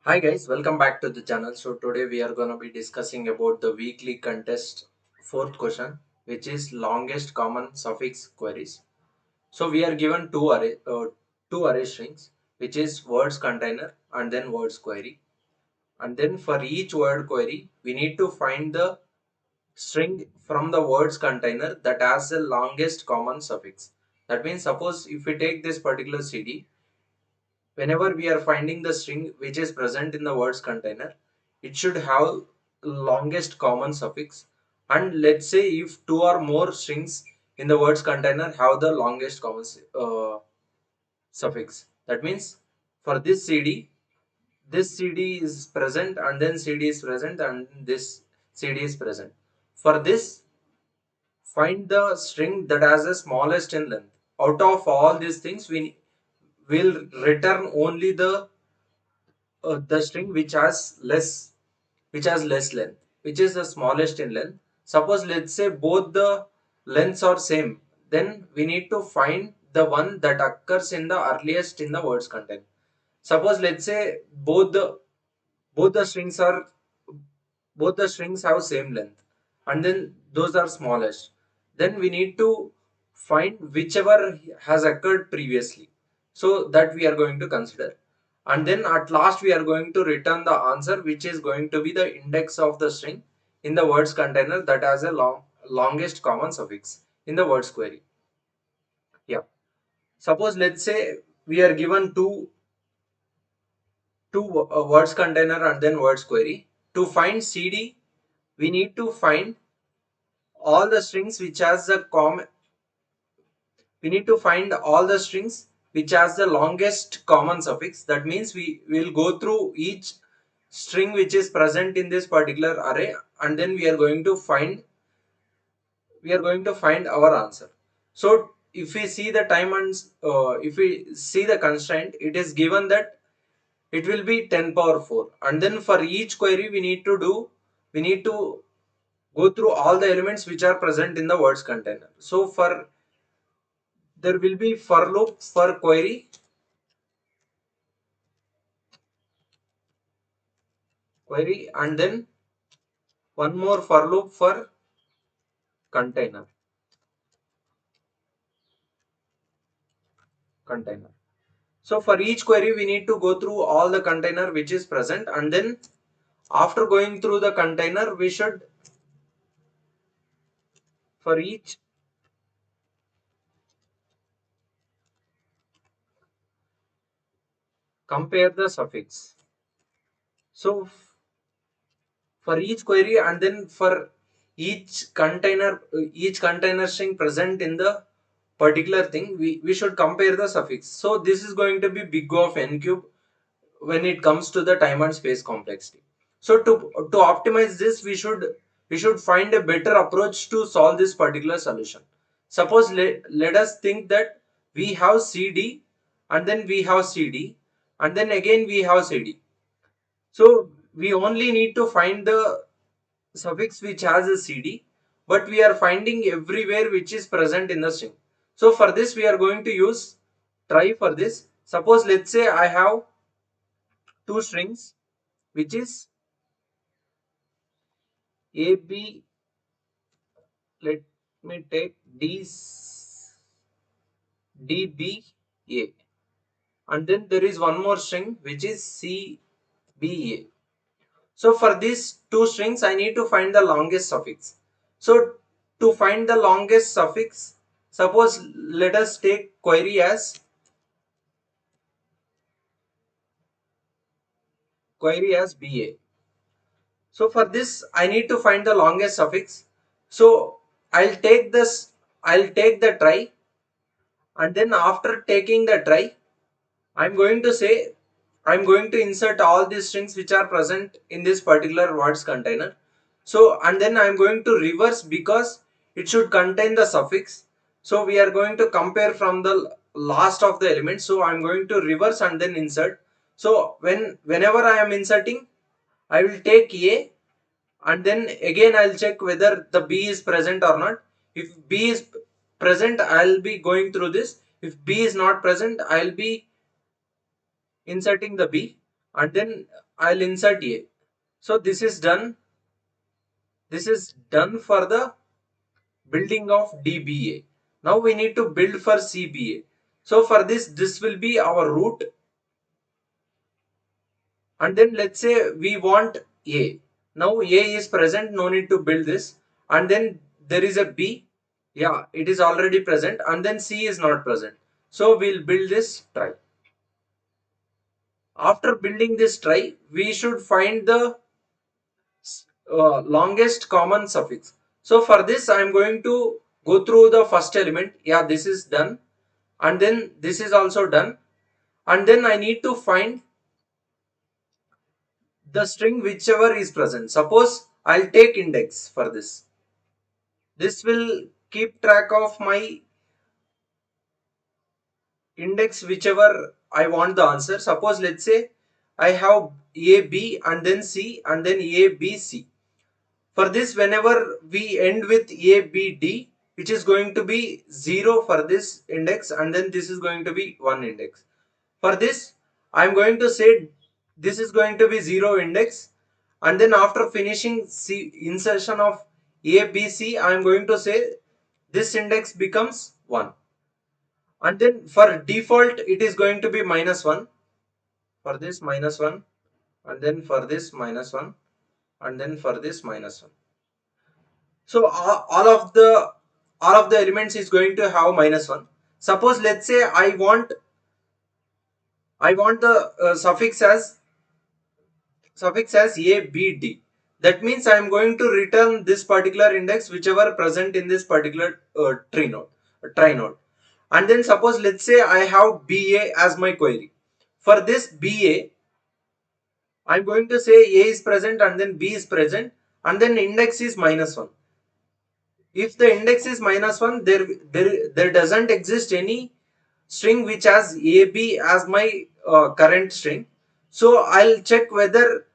Hi guys, welcome back to the channel. So today we are going to be discussing about the weekly contest fourth question, which is longest common suffix queries. So we are given two array strings, which is words container and then words query. And then for each word query, we need to find the string from the words container that has the longest common suffix. That means suppose if we take this particular CD, whenever we are finding the string which is present in the words container, it should have longest common suffix. And let's say if two or more strings in the words container have the longest common suffix, that means for this cd is present and then cd is present and this cd is present. For this, find the string that has the smallest in length. Out of all these things, we will return only the string which has less length, which is the smallest in length. Suppose let's say both the lengths are same, then we need to find the one that occurs in the earliest in the words content. Suppose let's say both the strings are both the strings have same length and then those are smallest, then we need to find whichever has occurred previously, so that we are going to consider. And then at last we are going to return the answer, which is going to be the index of the string in the words container that has a longest common suffix in the words query. Yeah, suppose let's say we are given two words container and then words query. To find cd, we need to find all the strings which has the we need to find all the strings which has the longest common suffix. That means we will go through each string which is present in this particular array, and then we are going to find our answer. So if we see the time and if we see the constraint, it is given that it will be 10 power 4, and then for each query we need to go through all the elements which are present in the words container. So for there will be for loop for query and then one more for loop for container. So for each query we need to go through all the container which is present, and then after going through the container we should for each compare the suffix. So for each query and then for each container string present in the particular thing, we should compare the suffix. So this is going to be big of n cube when it comes to the time and space complexity. So to optimize this, we should find a better approach to solve this particular solution. Suppose let us think that we have cd and then we have cd and then again we have cd. So we only need to find the suffix which has a cd, but we are finding everywhere which is present in the string. So for this we are going to use try for this. Suppose let's say I have two strings which is ab, let me take dba, and then there is one more string which is cba. So for these two strings I need to find the longest suffix. So to find the longest suffix, suppose let us take query as ba. So for this I need to find the longest suffix. So I'll take the try, and then after taking the try I'm going to say I'm going to insert all these strings which are present in this particular words container. So and then I'm going to reverse because it should contain the suffix. So we are going to compare from the last of the elements. So I'm going to reverse and then insert. So whenever I am inserting, I will take A, and then again I'll check whether the B is present or not. If B is present, I'll be going through this. If B is not present, I'll be inserting the B, and then I'll insert A. So this is done. This is done for the building of DBA. Now we need to build for CBA. So for this will be our root. And then let's say we want A. Now A is present, no need to build this. And then there is a B. Yeah, it is already present. And then C is not present. So we'll build this try. After building this try, we should find the longest common suffix. So for this, I am going to go through the first element. Yeah, this is done. And then this is also done. And then I need to find the string whichever is present. Suppose I'll take index for this. This will keep track of my index whichever I want the answer. Suppose let's say I have A, B and then C and then A, B, C. For this, whenever we end with A, B, D, which is going to be 0 for this index and then this is going to be 1 index. For this, I am going to say this is going to be 0 index, and then after finishing C insertion of A, B, C, I am going to say this index becomes 1. And then for default, it is going to be -1. For this -1, and then for this -1, and then for this -1. So all of the elements is going to have -1. Suppose let's say I want the suffix as A, B, D. That means I am going to return this particular index whichever present in this particular try node. And then suppose let's say I have BA as my query. For this BA, I am going to say A is present and then B is present and then index is -1. If the index is -1, there doesn't exist any string which has AB as my current string. So I'll check whether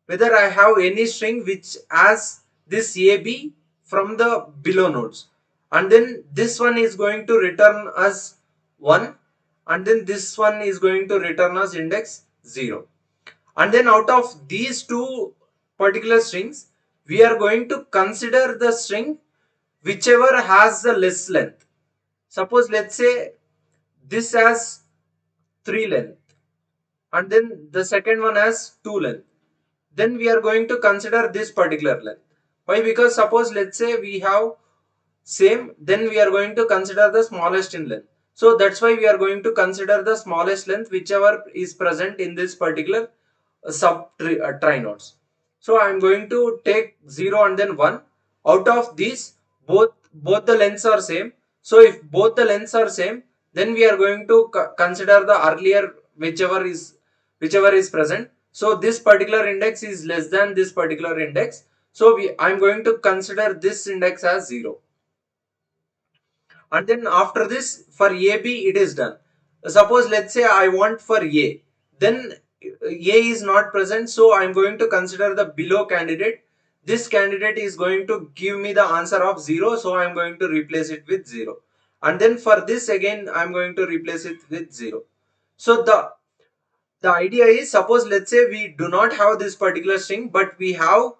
I have any string which has this AB from the below nodes, and then this one is going to return us 1 and then this one is going to return us index 0. And then out of these two particular strings, we are going to consider the string whichever has the less length. Suppose let's say this has 3 length and then the second one has 2 length. Then we are going to consider this particular length. Why? Because suppose let's say we have same, then we are going to consider the smallest in length. So that's why we are going to consider the smallest length whichever is present in this particular try nodes. So I am going to take 0 and then 1. Out of these, both the lengths are same. So if both the lengths are same, then we are going to consider the earlier whichever is present. So this particular index is less than this particular index. So I am going to consider this index as 0. And then after this, for AB it is done. Suppose let's say I want for A, then A is not present, so I am going to consider the below candidate. This candidate is going to give me the answer of 0, so I am going to replace it with 0. And then for this again I am going to replace it with 0. So the idea is, suppose let's say we do not have this particular string, but we have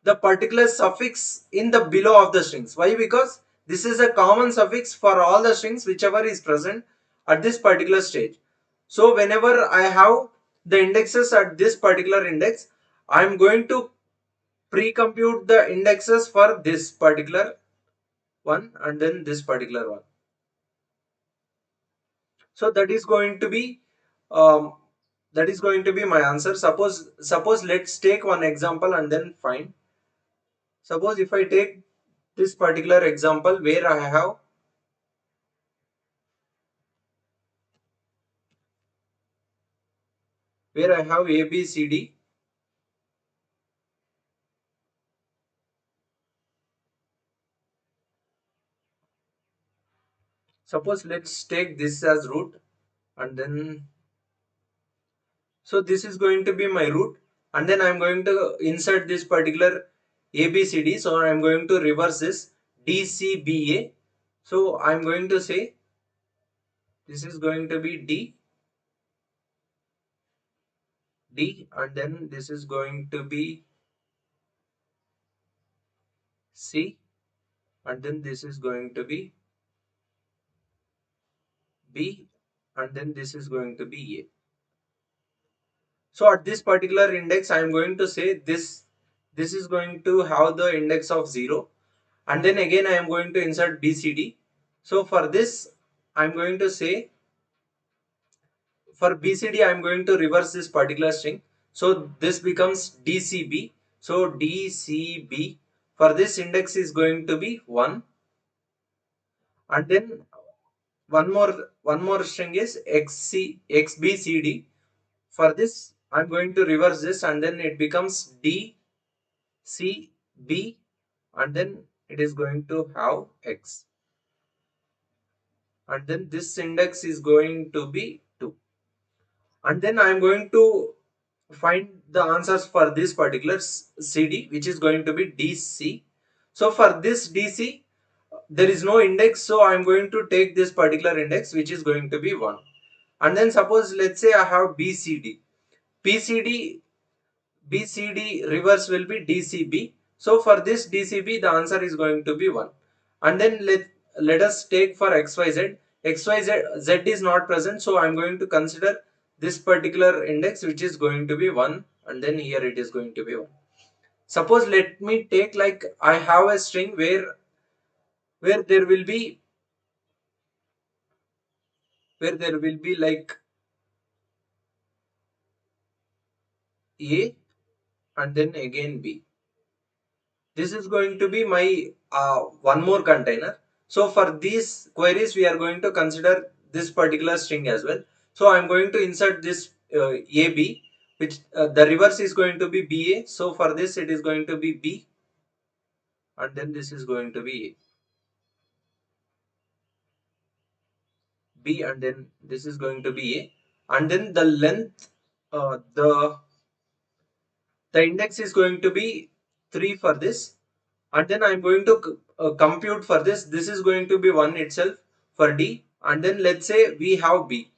the particular suffix in the below of the strings. Why? Because this is a common suffix for all the strings whichever is present at this particular stage. So whenever I have the indexes at this particular index, I am going to pre-compute the indexes for this particular one and then this particular one. So that is going to be my answer. Suppose let's take one example and then find. Suppose if I take this particular example where I have A, B, C, D. Suppose let's take this as root and then, so this is going to be my root and then I'm going to insert this particular A, B, C, D. So I'm going to reverse this D, C, B, A. So I'm going to say this is going to be D, D, and then this is going to be C, and then this is going to be B, and then this is going to be A. So at this particular index, I am going to say this is going to have the index of 0, and then again I am going to insert BCD. So for this, I am going to say for BCD, I am going to reverse this particular string. So this becomes DCB. So DCB, for this index is going to be 1, and then one more string is XBCD. For this, I am going to reverse this, and then it becomes DCB, and then it is going to have X, and then this index is going to be 2, and then I am going to find the answers for this particular CD, which is going to be DC. So for this DC, there is no index, so I am going to take this particular index, which is going to be 1. And then suppose, let's say I have BCD. BCD reverse will be DCB. So for this DCB, the answer is going to be 1. And then let us take for XYZ. Z is not present, so I am going to consider this particular index, which is going to be 1, and then here it is going to be 1. Suppose let me take, like, I have a string where there will be like A and then again B. This is going to be my one more container. So for these queries, we are going to consider this particular string as well. So I am going to insert this AB, which the reverse is going to be BA. So for this, it is going to be B, and then this is going to be B, and then this is going to be A, and then the length, the index is going to be 3 for this, and then I am going to compute for this. This is going to be 1 itself for D, and then let's say we have B.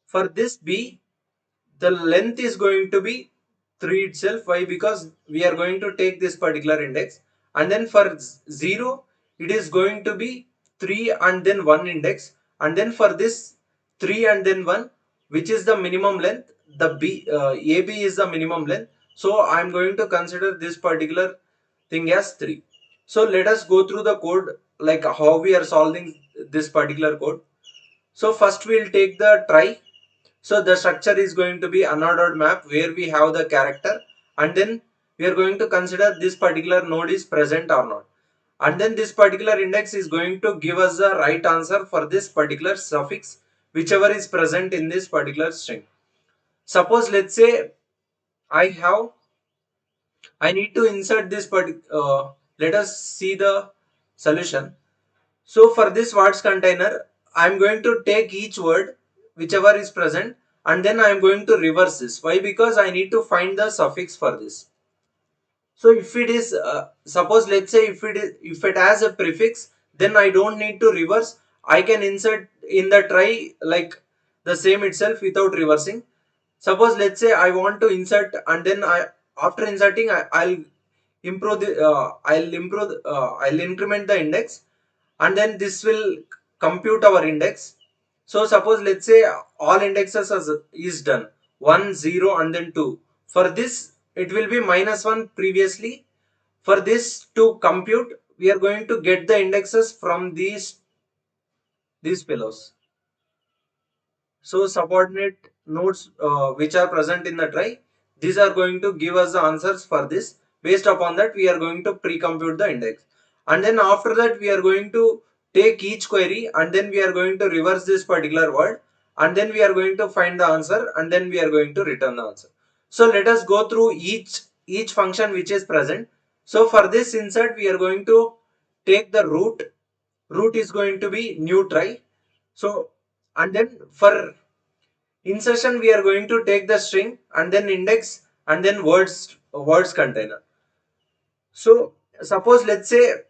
For this B, the length is going to be 3 itself. Why? Because we are going to take this particular index, and then for 0, it is going to be 3 and then 1 index, and then for this 3 and then 1, which is the minimum length, the AB is the minimum length. So I am going to consider this particular thing as 3. So let us go through the code, like how we are solving this particular code. So first we will take the try. So the structure is going to be unordered map, where we have the character, and then we are going to consider this particular node is present or not. And then this particular index is going to give us the right answer for this particular suffix, whichever is present in this particular string. Suppose let's say I need to insert this let us see the solution. So for this words container, I am going to take each word, whichever is present, and then I am going to reverse this. Why? Because I need to find the suffix for this. So if it is, suppose let's say if it has a prefix, then I don't need to reverse. I can insert in the try like the same itself without reversing. Suppose let's say I want to insert, and then after inserting I'll I'll increment the index, and then this will compute our index. So suppose let's say all indexes is done 1 0 and then 2. For this it will be -1 previously. For this to compute, we are going to get the indexes from these fellows. So subordinate nodes which are present in the try, these are going to give us the answers for this. Based upon that, we are going to pre-compute the index. And then after that, we are going to take each query, and then we are going to reverse this particular word, and then we are going to find the answer, and then we are going to return the answer. So let us go through each function which is present. So for this insert, we are going to take the root. Root is going to be new try. So, and then for insertion, we are going to take the string, and then index, and then words container. So suppose let's say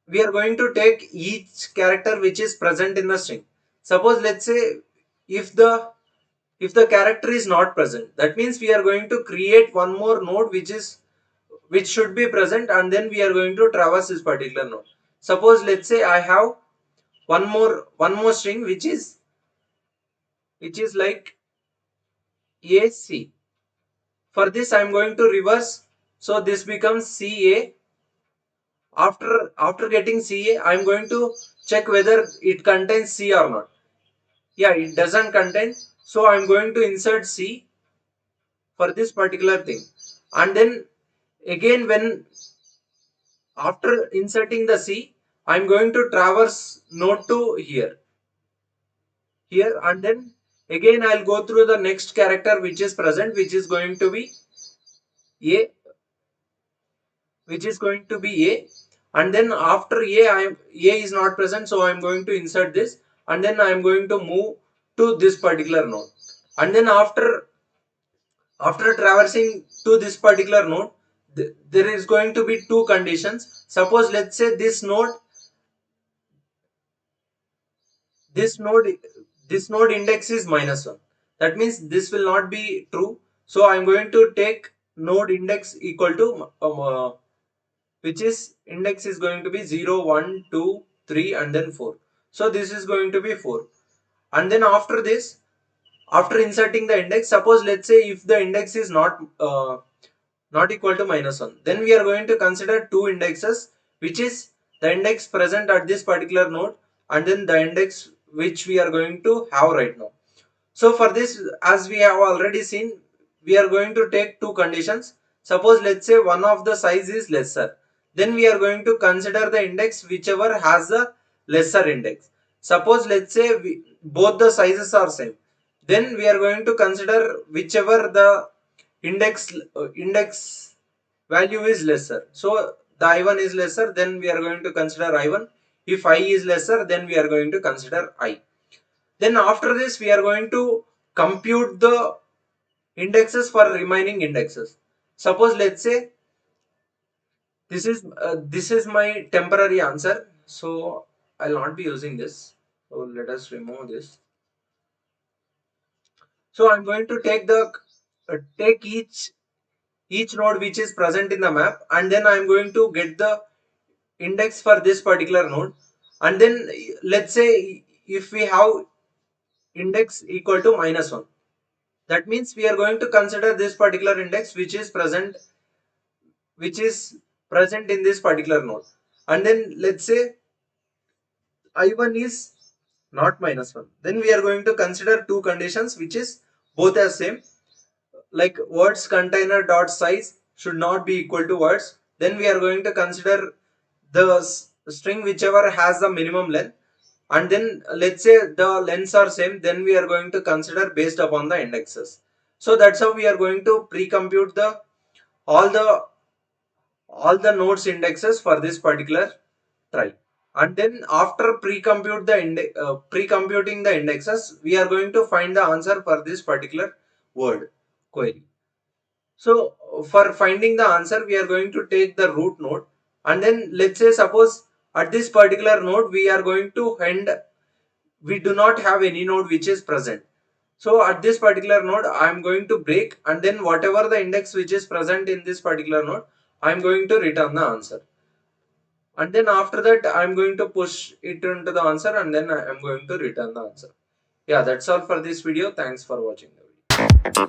we are going to take each character which is present in the string. Suppose let's say if the if the character is not present, that means we are going to create one more node which should be present, and then we are going to traverse this particular node. Suppose let's say I have one more string which is like AC. For this I am going to reverse, so this becomes CA. After getting CA, I am going to check whether it contains C or not. Yeah, it doesn't contain, so I am going to insert C for this particular thing. And then again, when after inserting the C, I am going to traverse node to here, and then again I'll go through the next character which is present, which is going to be A, and then after A is not present, so I am going to insert this, and then I am going to move to this particular node. And then after traversing to this particular node, there is going to be two conditions. Suppose let's say this node index is -1. That means this will not be true. So I am going to take node index equal to which is index is going to be 0, 1, 2, 3 and then 4. So this is going to be 4. And then after this, after inserting the index, suppose let's say if the index is not equal to -1, then we are going to consider two indexes, which is the index present at this particular node and then the index which we are going to have right now. So for this, as we have already seen, we are going to take two conditions. Suppose let's say one of the size is lesser, then we are going to consider the index whichever has the lesser index. Suppose let's say both the sizes are same, then we are going to consider whichever the index value is lesser. So the I1 is lesser, then we are going to consider I1. If I is lesser, then we are going to consider I. Then after this, we are going to compute the indexes for remaining indexes. Suppose let's say this is my temporary answer, so I'll not be using this. So let us remove this. So I'm going to take each node which is present in the map, and then I'm going to get the index for this particular node. And then let's say if we have index equal to -1, that means we are going to consider this particular index which is present in this particular node. And then let's say I1 is not -1, then we are going to consider two conditions which is both are same, like words container dot size should not be equal to words. Then we are going to consider the string whichever has the minimum length, and then let's say the lengths are same, then we are going to consider based upon the indexes. So that's how we are going to pre-compute the all the nodes indexes for this particular try. And then after pre-computing the indexes, we are going to find the answer for this particular word query. So for finding the answer, we are going to take the root node, and then let's say suppose at this particular node we are going to we do not have any node which is present. So at this particular node I am going to break, and then whatever the index which is present in this particular node, I am going to return the answer. And then after that I am going to push it into the answer, and then I am going to return the answer. Yeah, that's all for this video. Thanks for watching the video.